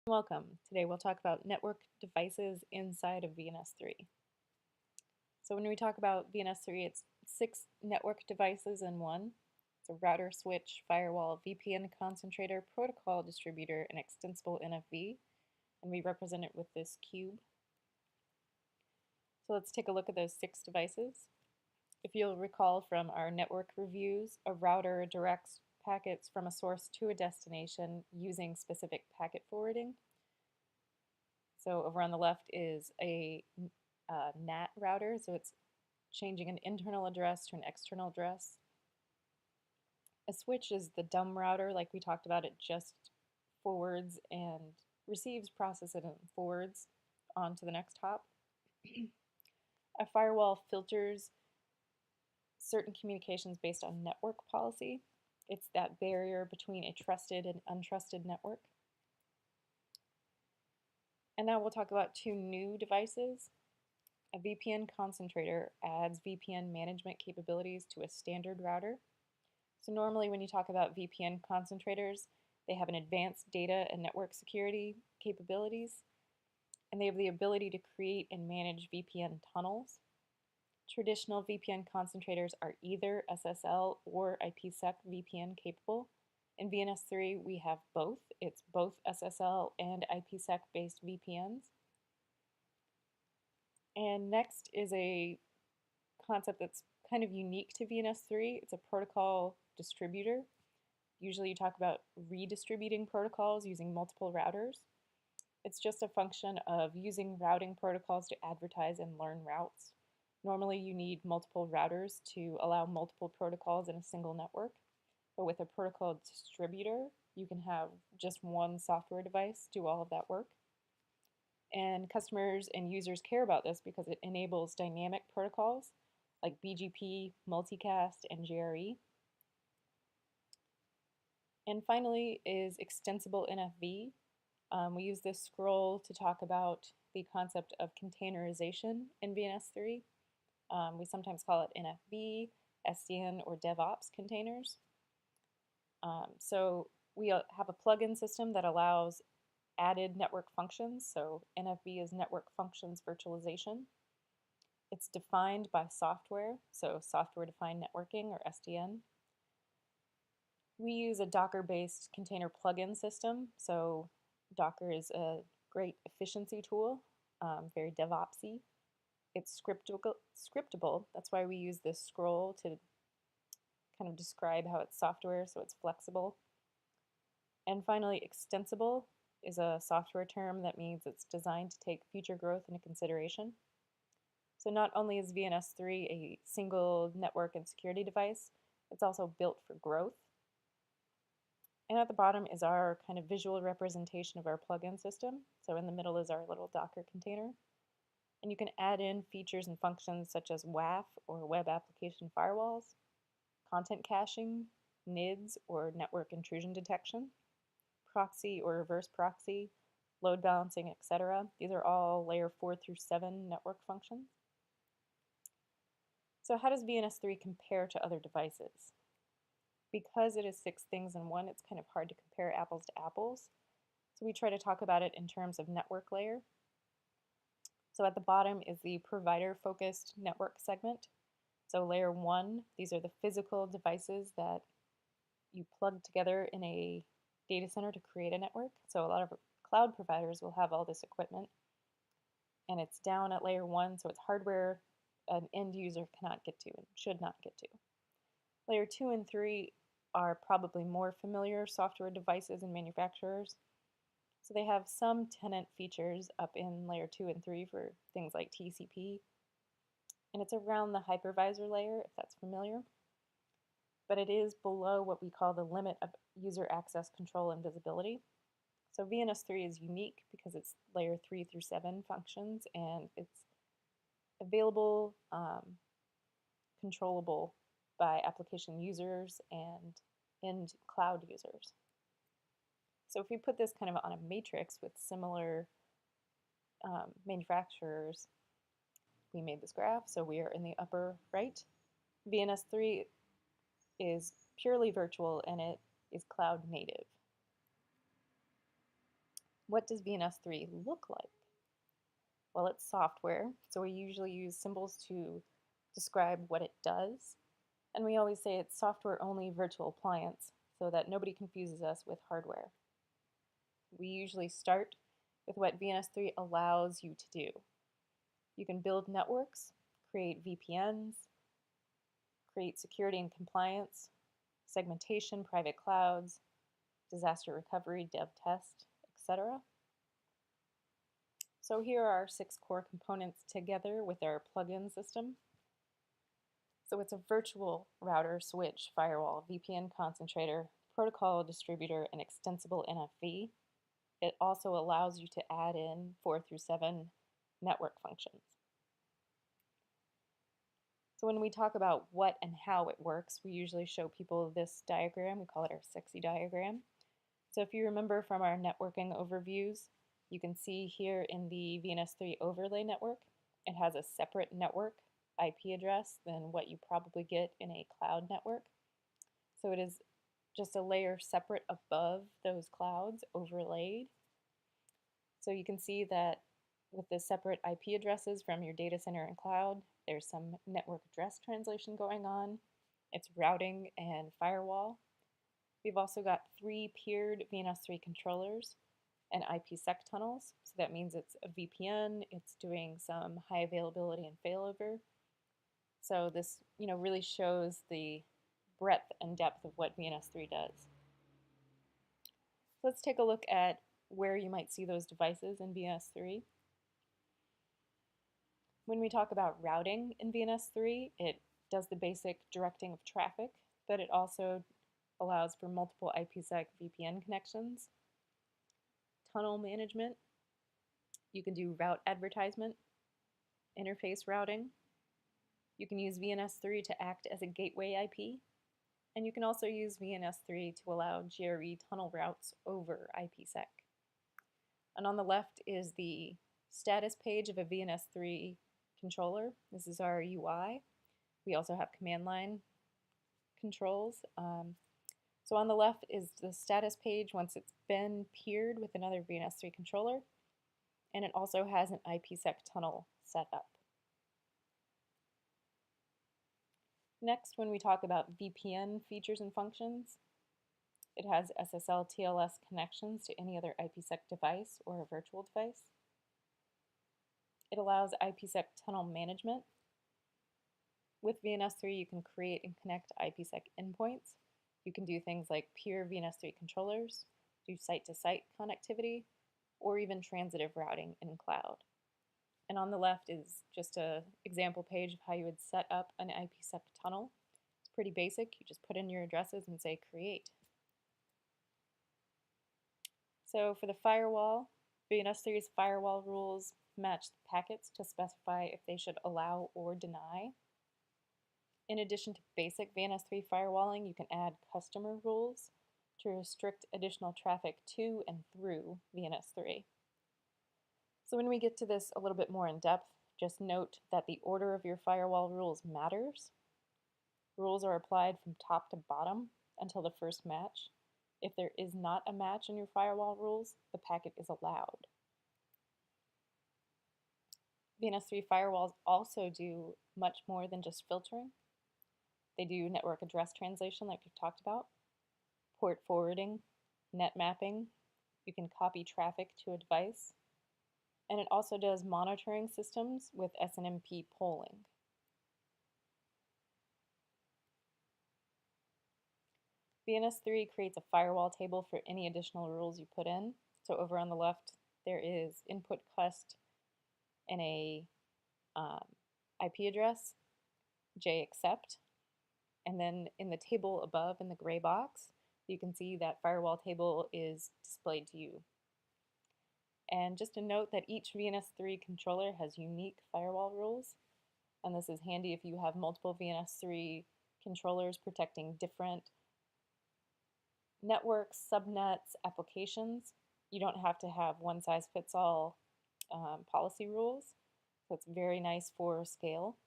Welcome. Today we'll talk about network devices inside of VNS3. So when we talk about VNS3, it's 6 network devices in one. It's a router, switch, firewall, VPN concentrator, protocol distributor, and extensible NFV. And we represent it with this cube. So let's take a look at those 6 devices. If you'll recall from our network reviews, a router directs packets from a source to a destination using specific packet forwarding. So over on the left is a NAT router, so it's changing an internal address to an external address. A switch is the dumb router, like we talked about. It just forwards and receives, processes, and forwards on to the next hop. A firewall filters certain communications based on network policy. It's that barrier between a trusted and untrusted network. And now we'll talk about 2 new devices. A VPN concentrator adds VPN management capabilities to a standard router. So normally when you talk about VPN concentrators, they have an advanced data and network security capabilities, and they have the ability to create and manage VPN tunnels. Traditional VPN concentrators are either SSL or IPsec VPN capable. In VNS3, we have both. It's both SSL and IPsec based VPNs. And next is a concept that's kind of unique to VNS3. It's a protocol distributor. Usually you talk about redistributing protocols using multiple routers. It's just a function of using routing protocols to advertise and learn routes. Normally you need multiple routers to allow multiple protocols in a single network, but with a protocol distributor, you can have just one software device do all of that work. And customers and users care about this because it enables dynamic protocols like BGP, multicast, and GRE. And finally is extensible NFV. We use this scroll to talk about the concept of containerization in VNS3. We sometimes call it NFV, SDN, or DevOps containers. So we have a plugin system that allows added network functions. So NFV is Network Functions Virtualization. It's defined by software, so software-defined networking, or SDN. We use a Docker-based container plugin system. So Docker is a great efficiency tool, very DevOpsy. It's scriptable. That's why we use this scroll to kind of describe how it's software, so it's flexible. And finally, extensible is a software term that means it's designed to take future growth into consideration. So not only is VNS3 a single network and security device, it's also built for growth. And at the bottom is our kind of visual representation of our plugin system. So in the middle is our little Docker container. And you can add in features and functions such as WAF, or Web Application Firewalls, content caching, NIDS, or network intrusion detection, proxy or reverse proxy, load balancing, etc. These are all layer 4 through 7 network functions. So how does VNS3 compare to other devices? Because it is 6 things in one, it's kind of hard to compare apples to apples. So we try to talk about it in terms of network layer. So at the bottom is the provider-focused network segment. So layer 1, these are the physical devices that you plug together in a data center to create a network. So a lot of cloud providers will have all this equipment. And it's down at layer 1, so it's hardware an end user cannot get to and should not get to. Layer 2 and 3 are probably more familiar software devices and manufacturers. So they have some tenant features up in layer 2 and 3 for things like TCP. And it's around the hypervisor layer, if that's familiar. But it is below what we call the limit of user access control and visibility. So VNS3 is unique because it's layer 3 through 7 functions, and it's available, controllable by application users and end cloud users. So if we put this kind of on a matrix with similar manufacturers, we made this graph, so we are in the upper right. VNS3 is purely virtual and it is cloud native. What does VNS3 look like? Well, it's software, so we usually use symbols to describe what it does. And we always say it's software-only virtual appliance so that nobody confuses us with hardware. We usually start with what VNS3 allows you to do. You can build networks, create VPNs, create security and compliance, segmentation, private clouds, disaster recovery, dev test, etc. So here are our 6 core components together with our plugin system. So it's a virtual router, switch, firewall, VPN concentrator, protocol distributor, and extensible NFV. It also allows you to add in 4 through 7 network functions. So when we talk about what and how it works, we usually show people this diagram. We call it our sexy diagram. So if you remember from our networking overviews, you can see here in the VNS3 overlay network, it has a separate network IP address than what you probably get in a cloud network. So it is just a layer separate above those clouds overlaid. So you can see that with the separate IP addresses from your data center and cloud, there's some network address translation going on. It's routing and firewall. We've also got 3 peered VNS3 controllers and IPsec tunnels. So that means it's a VPN, it's doing some high availability and failover. So this, really shows the breadth and depth of what VNS3 does. Let's take a look at where you might see those devices in VNS3. When we talk about routing in VNS3, it does the basic directing of traffic, but it also allows for multiple IPsec VPN connections. Tunnel management, you can do route advertisement, interface routing. You can use VNS3 to act as a gateway IP, and you can also use VNS3 to allow GRE tunnel routes over IPsec. And on the left is the status page of a VNS3 controller. This is our UI. We also have command line controls. So on the left is the status page once it's been peered with another VNS3 controller, and it also has an IPsec tunnel set up. Next, when we talk about VPN features and functions, it has SSL TLS connections to any other IPsec device or a virtual device. It allows IPsec tunnel management. With VNS3, you can create and connect IPsec endpoints. You can do things like peer VNS3 controllers, do site-to-site connectivity, or even transitive routing in cloud. And on the left is just an example page of how you would set up an IPsec tunnel. It's pretty basic. You just put in your addresses and say create. So for the firewall, VNS3's firewall rules match the packets to specify if they should allow or deny. In addition to basic VNS3 firewalling, you can add customer rules to restrict additional traffic to and through VNS3. So when we get to this a little bit more in depth, just note that the order of your firewall rules matters. Rules are applied from top to bottom until the first match. If there is not a match in your firewall rules, the packet is allowed. VNS3 firewalls also do much more than just filtering. They do network address translation like we've talked about, port forwarding, net mapping. You can copy traffic to a device. And it also does monitoring systems with SNMP polling. VNS3 creates a firewall table for any additional rules you put in. So over on the left, there is input cust and a IP address, JAccept. And then in the table above in the gray box, you can see that firewall table is displayed to you. And just a note that each VNS3 controller has unique firewall rules, and this is handy if you have multiple VNS3 controllers protecting different networks, subnets, applications. You don't have to have one-size-fits-all policy rules, so it's very nice for scale.